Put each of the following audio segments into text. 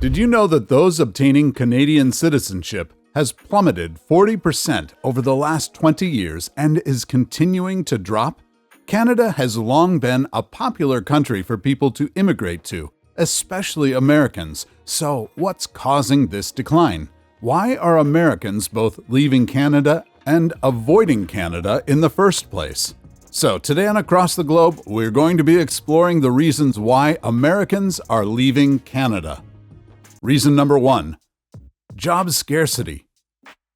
Did you know that those obtaining Canadian citizenship has plummeted 40% over the last 20 years and is continuing to drop? Canada has long been a popular country for people to immigrate to, especially Americans. So, what's causing this decline? Why are Americans both leaving Canada and avoiding Canada in the first place? So, today on Across the Globe, we're going to be exploring the reasons why Americans are leaving Canada. Reason number 1. Job scarcity.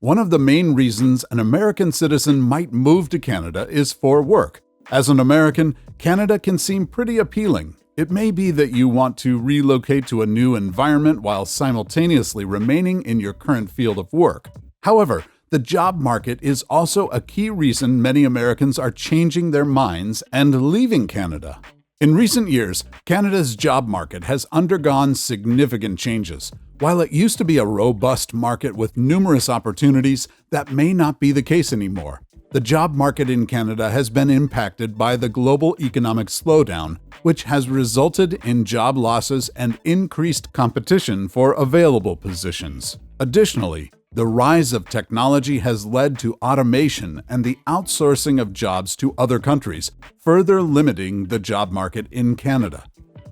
One of the main reasons an American citizen might move to Canada is for work. As an American, Canada can seem pretty appealing. It may be that you want to relocate to a new environment while simultaneously remaining in your current field of work. However, the job market is also a key reason many Americans are changing their minds and leaving Canada. In recent years, Canada's job market has undergone significant changes. While it used to be a robust market with numerous opportunities, that may not be the case anymore. The job market in Canada has been impacted by the global economic slowdown, which has resulted in job losses and increased competition for available positions. Additionally, the rise of technology has led to automation and the outsourcing of jobs to other countries, further limiting the job market in Canada.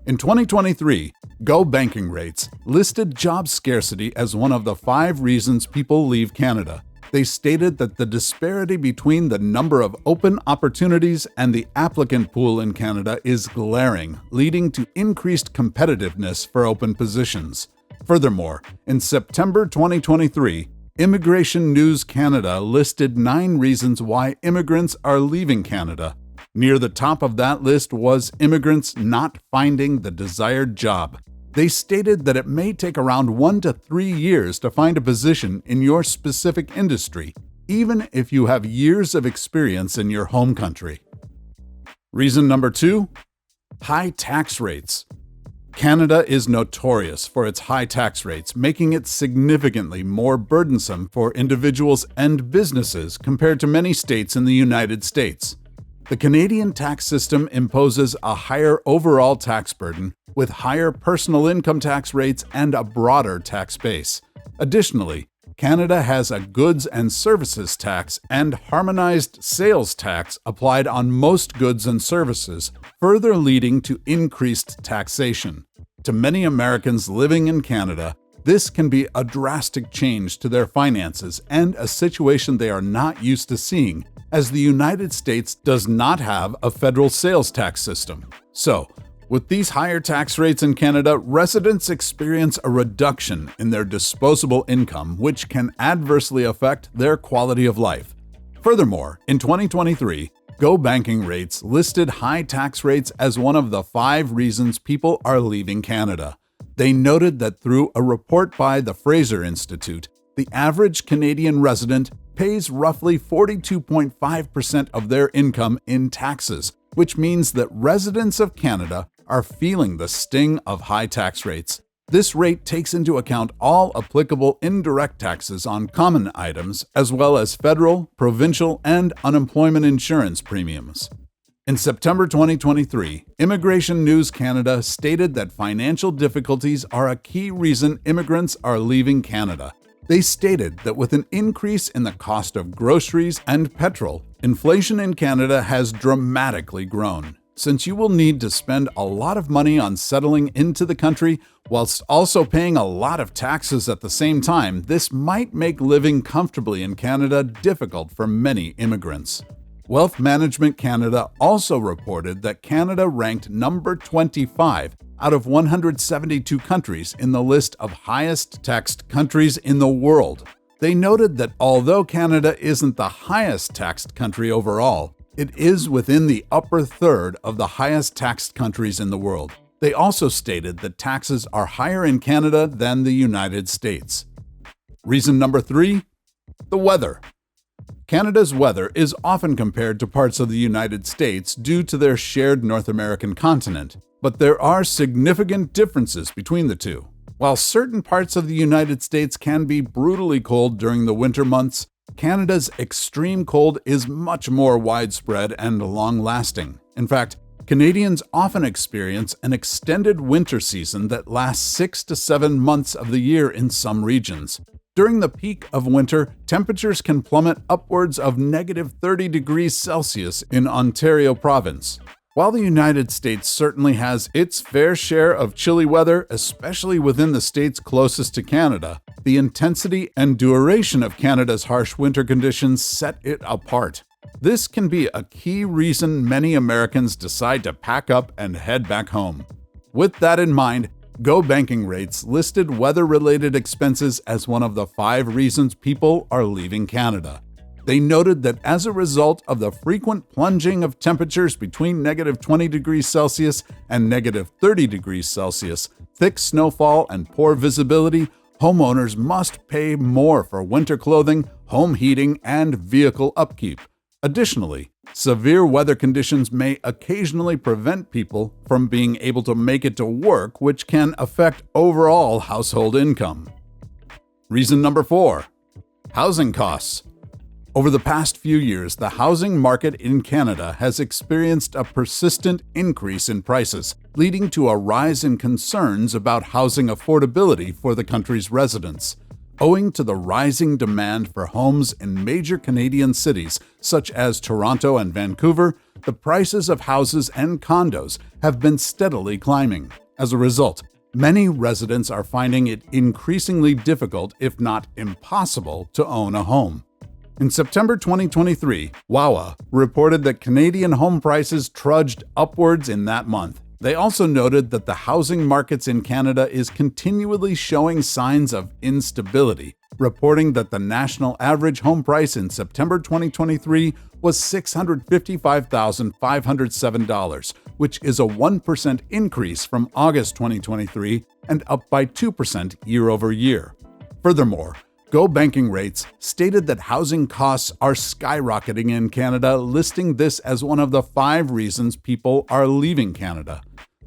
In 2023, Go Banking Rates listed job scarcity as one of the 5 reasons people leave Canada. They stated that the disparity between the number of open opportunities and the applicant pool in Canada is glaring, leading to increased competitiveness for open positions. Furthermore, in September 2023, Immigration News Canada listed 9 reasons why immigrants are leaving Canada. Near the top of that list was immigrants not finding the desired job. They stated that it may take around 1 to 3 years to find a position in your specific industry, even if you have years of experience in your home country. Reason number 2. High tax rates. Canada is notorious for its high tax rates, making it significantly more burdensome for individuals and businesses compared to many states in the United States. The Canadian tax system imposes a higher overall tax burden, with higher personal income tax rates and a broader tax base. Additionally, Canada has a goods and services tax and harmonized sales tax applied on most goods and services, further leading to increased taxation. To many Americans living in Canada, this can be a drastic change to their finances and a situation they are not used to seeing, as the United States does not have a federal sales tax system. So, with these higher tax rates in Canada, residents experience a reduction in their disposable income, which can adversely affect their quality of life. Furthermore, in 2023, Go Banking Rates listed high tax rates as one of the 5 reasons people are leaving Canada. They noted that through a report by the Fraser Institute, the average Canadian resident pays roughly 42.5% of their income in taxes, which means that residents of Canada are feeling the sting of high tax rates. This rate takes into account all applicable indirect taxes on common items, as well as federal, provincial, and unemployment insurance premiums. In September 2023, Immigration News Canada stated that financial difficulties are a key reason immigrants are leaving Canada. They stated that with an increase in the cost of groceries and petrol, inflation in Canada has dramatically grown. Since you will need to spend a lot of money on settling into the country whilst also paying a lot of taxes at the same time, this might make living comfortably in Canada difficult for many immigrants. Wealth Management Canada also reported that Canada ranked number 25 out of 172 countries in the list of highest taxed countries in the world. They noted that although Canada isn't the highest taxed country overall, it is within the upper third of the highest taxed countries in the world. They also stated that taxes are higher in Canada than the United States. Reason number 3. The weather. Canada's weather is often compared to parts of the United States due to their shared North American continent, but there are significant differences between the two. While certain parts of the United States can be brutally cold during the winter months, Canada's extreme cold is much more widespread and long-lasting. In fact, Canadians often experience an extended winter season that lasts 6 to 7 months of the year in some regions. During the peak of winter, temperatures can plummet upwards of negative 30 degrees Celsius in Ontario province. While the United States certainly has its fair share of chilly weather, especially within the states closest to Canada, the intensity and duration of Canada's harsh winter conditions set it apart. This can be a key reason many Americans decide to pack up and head back home. With that in mind, Go Banking Rates listed weather-related expenses as one of the 5 reasons people are leaving Canada. They noted that as a result of the frequent plunging of temperatures between negative 20 degrees Celsius and negative 30 degrees Celsius, thick snowfall, and poor visibility, homeowners must pay more for winter clothing, home heating, and vehicle upkeep. Additionally, severe weather conditions may occasionally prevent people from being able to make it to work, which can affect overall household income. Reason number 4. Housing costs. Over the past few years, the housing market in Canada has experienced a persistent increase in prices, leading to a rise in concerns about housing affordability for the country's residents. Owing to the rising demand for homes in major Canadian cities such as Toronto and Vancouver, the prices of houses and condos have been steadily climbing. As a result, many residents are finding it increasingly difficult, if not impossible, to own a home. In September 2023, WAWA reported that Canadian home prices trudged upwards in that month. They also noted that the housing markets in Canada is continually showing signs of instability, reporting that the national average home price in September 2023 was $655,507, which is a 1% increase from August 2023 and up by 2% year over year. Furthermore, Go Banking Rates stated that housing costs are skyrocketing in Canada, listing this as one of the 5 reasons people are leaving Canada.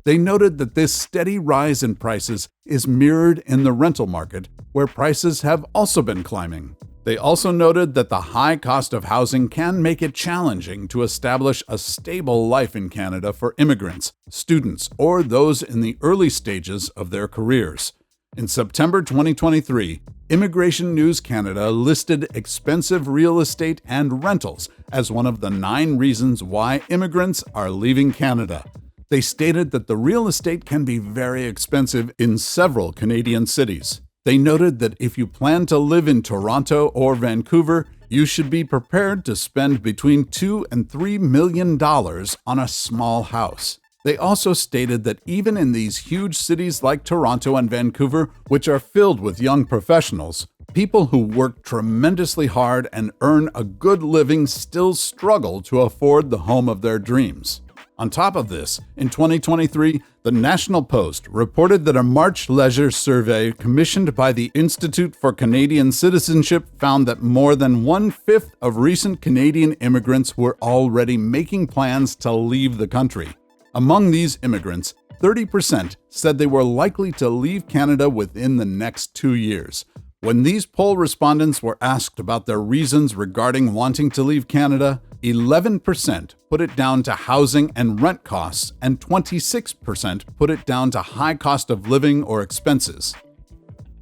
They noted that this steady rise in prices is mirrored in the rental market, where prices have also been climbing. They also noted that the high cost of housing can make it challenging to establish a stable life in Canada for immigrants, students, or those in the early stages of their careers. In September 2023, Immigration News Canada listed expensive real estate and rentals as one of the 9 reasons why immigrants are leaving Canada. They stated that the real estate can be very expensive in several Canadian cities. They noted that if you plan to live in Toronto or Vancouver, you should be prepared to spend between $2 and $3 million on a small house. They also stated that even in these huge cities like Toronto and Vancouver, which are filled with young professionals, people who work tremendously hard and earn a good living still struggle to afford the home of their dreams. On top of this, in 2023, the National Post reported that a March leisure survey commissioned by the Institute for Canadian Citizenship found that more than 1/5 of recent Canadian immigrants were already making plans to leave the country. Among these immigrants, 30% said they were likely to leave Canada within the next 2 years. When these poll respondents were asked about their reasons regarding wanting to leave Canada, 11% put it down to housing and rent costs, and 26% put it down to high cost of living or expenses.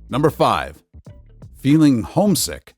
Number 5. Feeling homesick.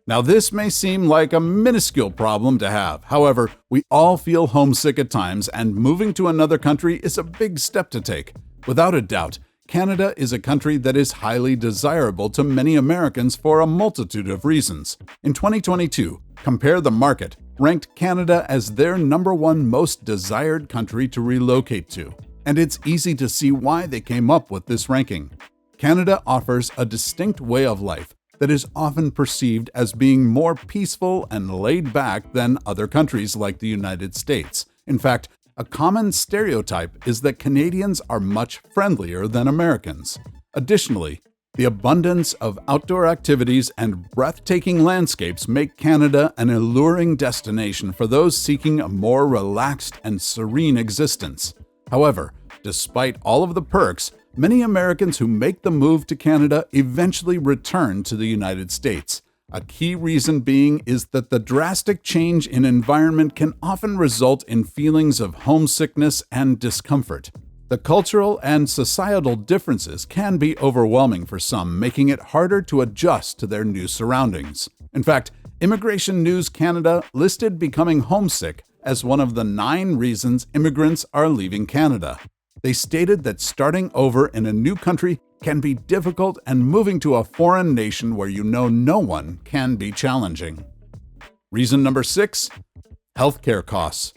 Now, this may seem like a minuscule problem to have. However, we all feel homesick at times, and moving to another country is a big step to take. Without a doubt, Canada is a country that is highly desirable to many Americans for a multitude of reasons. In 2022, Compare the Market ranked Canada as their #1 most desired country to relocate to, and it's easy to see why they came up with this ranking. Canada offers a distinct way of life that is often perceived as being more peaceful and laid back than other countries like the United States. In fact, a common stereotype is that Canadians are much friendlier than Americans. Additionally, the abundance of outdoor activities and breathtaking landscapes make Canada an alluring destination for those seeking a more relaxed and serene existence. However, despite all of the perks, many Americans who make the move to Canada eventually return to the United States. A key reason being is that the drastic change in environment can often result in feelings of homesickness and discomfort. The cultural and societal differences can be overwhelming for some, making it harder to adjust to their new surroundings. In fact, Immigration News Canada listed becoming homesick as one of the 9 reasons immigrants are leaving Canada. They stated that starting over in a new country can be difficult and moving to a foreign nation where you know no one can be challenging. Reason number 6, healthcare costs.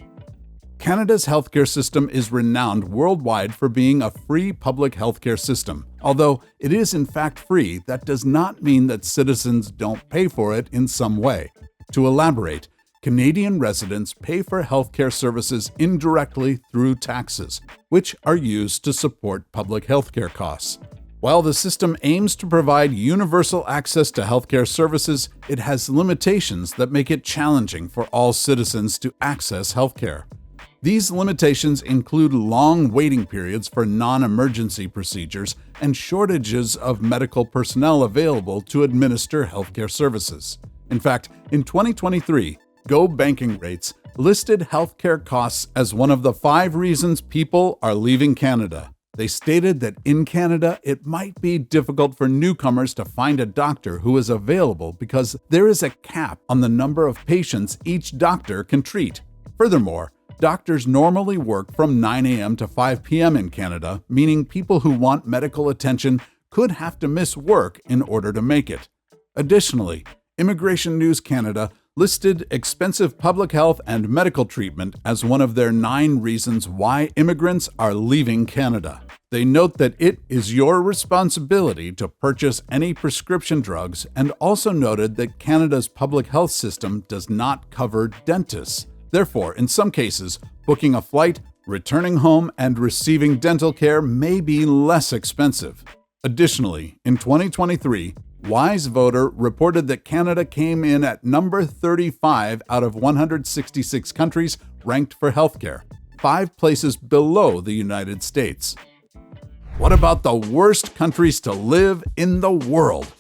Canada's healthcare system is renowned worldwide for being a free public healthcare system. Although it is in fact free, that does not mean that citizens don't pay for it in some way. To elaborate, Canadian residents pay for healthcare services indirectly through taxes, which are used to support public healthcare costs. While the system aims to provide universal access to healthcare services, it has limitations that make it challenging for all citizens to access healthcare. These limitations include long waiting periods for non-emergency procedures and shortages of medical personnel available to administer healthcare services. In fact, in 2023, Go Banking Rates listed healthcare costs as one of the 5 reasons people are leaving Canada. They stated that in Canada, it might be difficult for newcomers to find a doctor who is available because there is a cap on the number of patients each doctor can treat. Furthermore, doctors normally work from 9 a.m. to 5 p.m. in Canada, meaning people who want medical attention could have to miss work in order to make it. Additionally, Immigration News Canada listed expensive public health and medical treatment as one of their 9 reasons why immigrants are leaving Canada. They note that it is your responsibility to purchase any prescription drugs and also noted that Canada's public health system does not cover dentists. Therefore, in some cases, booking a flight, returning home, and receiving dental care may be less expensive. Additionally, in 2023, Wise Voter reported that Canada came in at number 35 out of 166 countries ranked for healthcare, 5 places below the United States. What about the worst countries to live in the world?